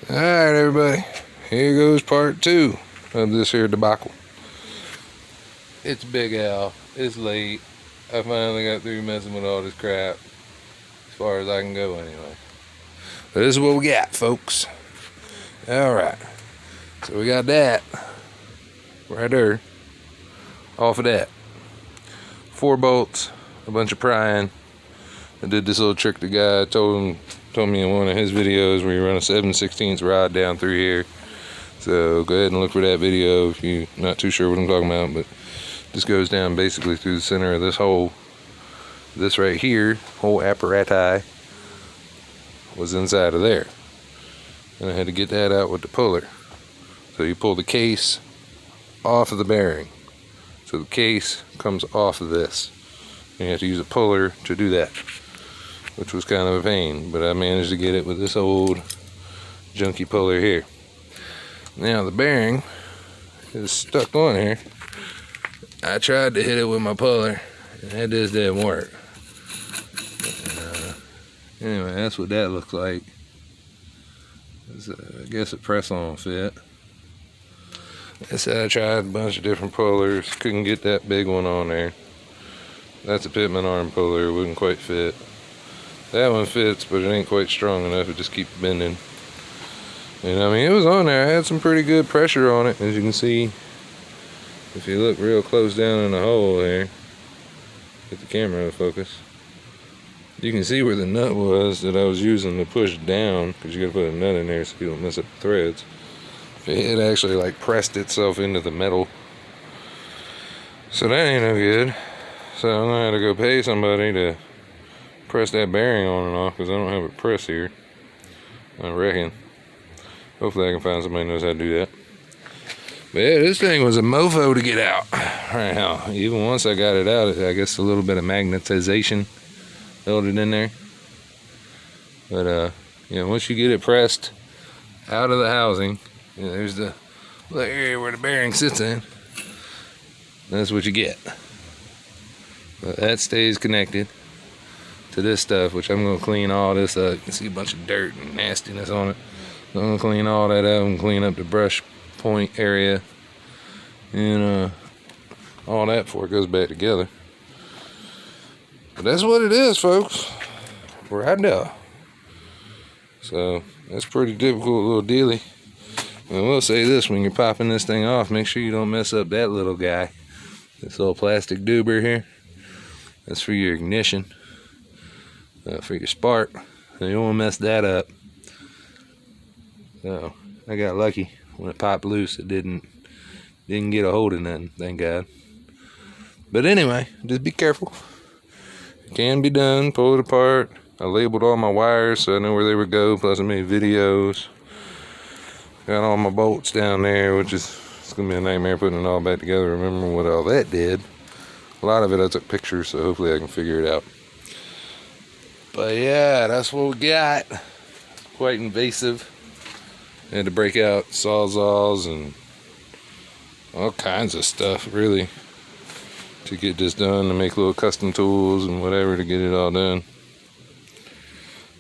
Alright, everybody, here goes part 2 of this here debacle. It's Big Al, it's late, I finally got through messing with all this crap, as far as I can go anyway. But this is what we got, folks. Alright, so we got that, right there, off of that. 4 bolts, a bunch of prying. I did this little trick the guy told me in one of his videos where you run a 7/16 rod down through here. So go ahead and look for that video if you're not too sure what I'm talking about. But this goes down basically through the center of this hole. This right here, whole apparatus, was inside of there. And I had to get that out with the puller. So you pull the case off of the bearing. So the case comes off of this. And you have to use a puller to do that, which was kind of a pain, but I managed to get it with this old junky puller here. Now the bearing is stuck on here. I tried to hit it with my puller, and that just didn't work. Anyway, that's what that looks like. I guess a press-on fit. I said I tried a bunch of different pullers, couldn't get that big one on there. That's a Pitman arm puller, it wouldn't quite fit. That one fits, but it ain't quite strong enough. It just keeps bending. And I mean, it was on there. I had some pretty good pressure on it, as you can see. If you look real close down in the hole there, get the camera to focus. You can see where the nut was that I was using to push down, because you gotta put a nut in there so you don't mess up the threads. It actually like pressed itself into the metal. So that ain't no good. So I'm gonna have to go pay somebody to press that bearing on and off, because I don't have a press here, I reckon. Hopefully I can find somebody who knows how to do that. But yeah, this thing was a mofo to get out right now. Even once I got it out, I guess a little bit of magnetization held it in there. But you know, once you get it pressed out of the housing, you know, there's the little area where the bearing sits in. That's what you get. But that stays connected to this stuff, which I'm going to clean all this up. You can see a bunch of dirt and nastiness on it. So I'm going to clean all that up and clean up the brush point area and all that before it goes back together. But that's what it is, folks, right now. So that's pretty difficult little dealy. And I will say this, when you're popping this thing off, make sure you don't mess up that little guy. This little plastic doober here. That's for your ignition, for your spark. So you don't want to mess that up. So I got lucky when it popped loose. It didn't get a hold of nothing, thank God. But anyway, just be careful. It can be done. Pull it apart. I labeled all my wires so I know where they would go. Plus I made videos. Got all my bolts down there, which is it's gonna be a nightmare putting it all back together. Remember what all that did. A lot of it I took pictures, so hopefully I can figure it out. But yeah, that's what we got. Quite invasive. I had to break out sawzalls and all kinds of stuff, really, to get this done, to make little custom tools and whatever to get it all done.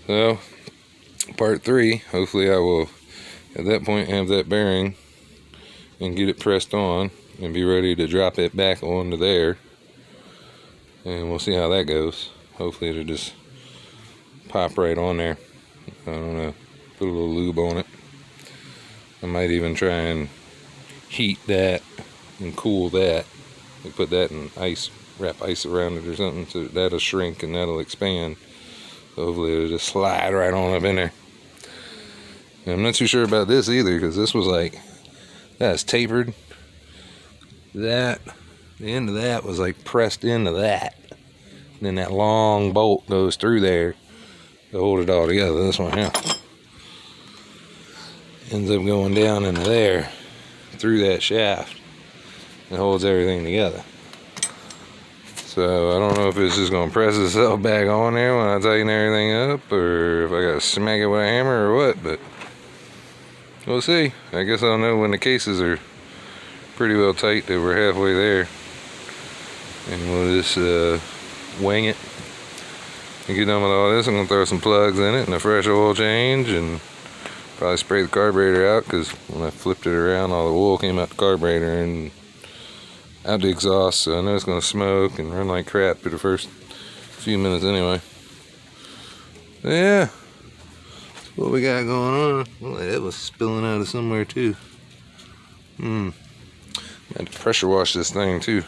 So, part 3, hopefully I will, at that point, have that bearing and get it pressed on and be ready to drop it back onto there. And we'll see how that goes. Hopefully it'll just pop right on there. I don't know. Put a little lube on it. I might even try and heat that and cool that. And put that in ice, wrap ice around it or something so that'll shrink and that'll expand. So hopefully it'll just slide right on up in there. And I'm not too sure about this either, because this was like, that's tapered. The end of that was like pressed into that. And then that long bolt goes through there to hold it all together. This one here ends up going down into there through that shaft and holds everything together. So I don't know if it's just going to press itself back on there when I tighten everything up, or if I got to smack it with a hammer or what, but we'll see. I guess I'll know when the cases are pretty well tight that we're halfway there. And we'll just wing it and get done with all this. I'm going to throw some plugs in it and a fresh oil change and Probably sprayed the carburetor out because when I flipped it around, all the oil came out the carburetor and out the exhaust. So I know it's going to smoke and run like crap for the first few minutes anyway. Yeah, that's what we got going on. Well, that was spilling out of somewhere too. Had to pressure wash this thing too.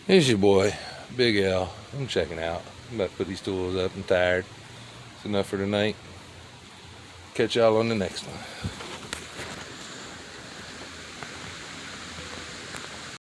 Here's your boy, Big L. I'm checking out. I'm about to put these tools up. I'm tired. It's enough for tonight. Catch y'all on the next one.